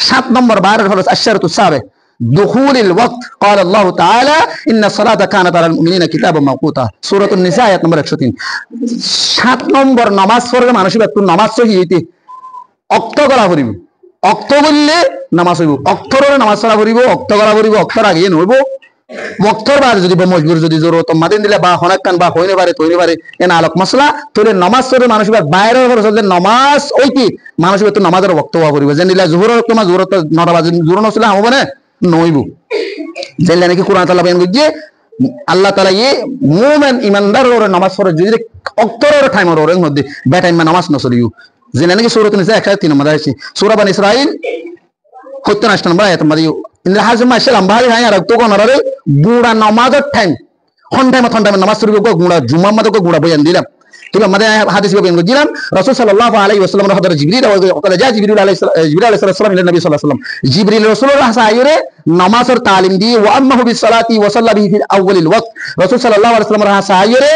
7 নম্বর বাইরের ফরজ আশ-শারতু সাবে দুখুলিল ওয়াক্ত قال الله تعالى ان الصلاه كانت على المؤمنين كتابا موقوتا সূরা আন-নিসা আয়াত নম্বর 103 7 নম্বর নামাজ পড়লে মানুষ একটু নামাজ সহি হইতে অক্ত করা করিব অক্ত বললে নামাজ হইব অক্তরে নামাজ পড়া করিব অক্ত করা করিব অক্তর আগে নইব ওয়াক্তর বাদ যদি মজবুর যদি জরুরত মাদিন দিলে বা হনাকান বা হইনে পারে তৈরি পারে এন আলোক মশলা তোরে নামাজ পড়ে মানুষ বাইরে নামাজ ওইটি মানুষ তো নামাজের ওয়াক্ত হওয়া করিব যেন দিলা জোহরের ওয়াক্ত মা জোহরত 9টা বাজে জোহর নসলা হবে না নইব যেন নাকি কোরআন তাআলা বয়ান করছে আল্লাহ তাআলা মুমিন ইমানদারের নামাজ পড়ে যদি ওয়াক্তর টাইমের ওর মধ্যে বে টাইম নামাজ নসলিও যেন নাকি সূরা আন-নিসা 103 নম্বর আছে সূরা বনী ইসরাইল 78 নম্বর আয়াত মধ্যে ইন হাজম মাশাআল্লাহ ভাই হাই আর তো কোন রে গুড়া নামাজের টাইম হন টাইম নামাজ শুরু করব গুড়া জুমা মধ্যে গুড়া বয়ান দিলাম ঠিক আমাদের হাদিস বয়ান করছিলাম রাসূল সাল্লাল্লাহু আলাইহি ওয়াসাল্লাম হযরত জিবরিল ওয়া যা জিবরিল আলাইহিস সালাম ইলা নবী সাল্লাল্লাহু আলাইহি ওয়াসাল্লাম জিবরিল রাসূলুল্লাহ সাইরে নামাজের তালিম দিয়ে ওয়া আম্মাহু বিসসালাতি ওয়া সাল্লা বিহি ফিল আউয়ালিল ওয়াক্ত রাসূল সাল্লাল্লাহু আলাইহি ওয়াসাল্লাম সাইরে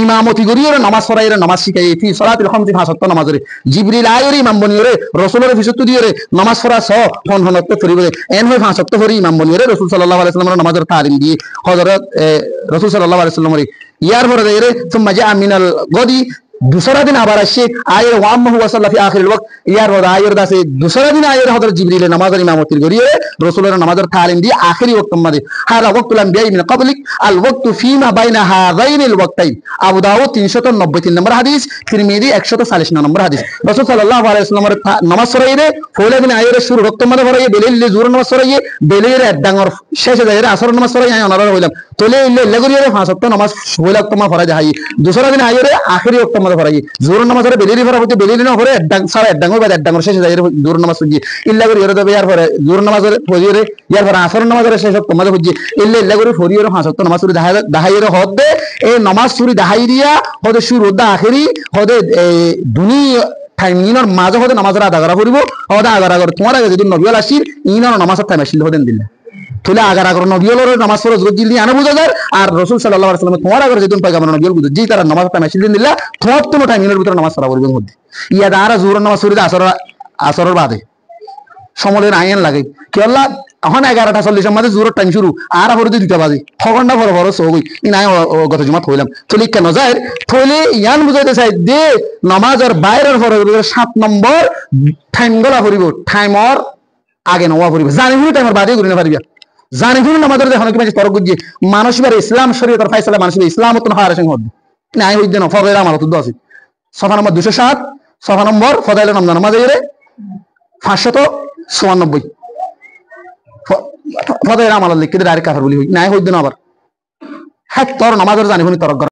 ইমামতি করিয়ে নামাজ পড়াইরে নামাজ শিখাই ফি সালাতিল খামসি ফাসাত নামাজরে জিবরিল আইরে ইমাম বনিরে রাসূলের বিশুদ্ধ দিয়েরে নামাজ পড়া সহ হন হনতে করিবে এন হয় ফাসাত করি ইমাম বনিরে রাসূল সাল্লাল্লাহু আলাইহি ওয়াসাল্লাম নামাজের তালিম দিয়ে হযরত রাসূল সাল্লাল্লাহু আলাইহি ওয়াসাল্লাম ইয়ার পরে রে সুম্মা জা মিনাল গদি दूसरा दिन आबार আসে আয়ের ওয়াম্মাহু ওয়া সাল্লা ফি আখিরিল ওয়াক্ত ইয়ার ওয়া আয়ের দাসে दूसरा दिन আয়ের হযরত জিবরিল নামাজের ইমামতি করিয়ে রাসূলের নামাজের তালিম দিয়ে আখিরি ওয়াক্ত মধ্যে হাদা ওয়াক্তুল আম্বিয়া মিন ক্বাবলিক আল ওয়াক্তু ফিমা বাইনা হাযাইনিল ওয়াক্তাইন আবু দাউদ 393 নম্বর হাদিস তিরমিজি 140 নম্বর হাদিস রাসূল সাল্লাল্লাহু আলাইহি ওয়াসাল্লামের নামাজ পড়াইলে ফলে দিন আয়ের শুরু ওয়াক্ত মধ্যে পড়াইয়ে বেলিল জোহর নামাজ পড়াইয়ে বেলির ডাঙর শেষে যায় আসর নামাজ পড়াইয়ে অনারা হইলাম তোলে ইল্লে করিয়ে 5 ওয়াক্ত নামাজ হইলা ওয়াক্ত মধ্যে পড়াই যায় दूसरा दिन আয়ের আখিরি ওয়াক্ত মধ্যে পড়াইয়ে জোহর নামাজের বেলিরি ফরা হতে বেলিরি না পড়ে সারা ডাঙর বাদ ডাঙর শেষে যায় জোহর নামাজ পড়ি ইল্লা করে এর তবে ইয়ার পরে জোহর নামাজের ফজিরে ইয়ার পরে আসর নামাজের শেষ ওয়াক্ত মধ্যে পড়ি ইল্লা করে ফরিয়ের 5 ওয়াক্ত নামাজ পড়ি দাহাইয়ের হদে এই নামাজ পড়ি দাহাইরিয়া হদে শুরু দা আখিরি হদে দুনিয়া টাইম ইনর মাঝে হদে নামাজের আদা করা করিব হদে আদা করা তোমার আগে যদি নবী আসির ইনর নামাজের টাইম আসিল হদেন দিল্লা তোলে আগার আগার নবীর নামাজ পড়া জলদি আনা বুঝা যায় আর রাসূল সাল্লাল্লাহু আলাইহি ওয়াসাল্লাম তোমার আগে যেদিন পয়গম্বর নবীর বুঝ জি তারা নামাজ টাইম আসিল দিল্লা তোমার তো টাইম ইনর ভিতর নামাজ পড়া করবেন মধ্যে ইয়া দারা জোহর নামাজ পড়ি আসরের বাদে সমলের আইন লাগে কি আল্লাহ এখন 11:40 মধ্যে জোহর টাইম শুরু আর পরে 2টা বাজে 6 ঘন্টা পরে পরে সই ইনাই গত জুমাত হইলাম তোলে কেন যায় তোলে ইয়ান বুঝাইতে চাই দে নামাজের বাইরের পরে 7 নম্বর টাইম গলা করিব টাইমর আগে নওয়া করিব জানি হুনি টাইমর বাদে করি না পারিবা জানি হুনি নামাজের দেখো কি তরক গুজি মানুষ বারে ইসলাম শরীয়তের ফয়সালা মানুষ ইসলাম তো হার সঙ্গে হদ নাই হইদ না ফরজের আমল তো আছে সফা নম্বর 207 সফা নম্বর ফদাইল রমজান নামাজের 594 ফদাইল আমল লিখে ডাইরেক্ট কাফার বলি নাই হইদ না আবার হ্যাঁ তোর নামাজের জানি হুনি তরক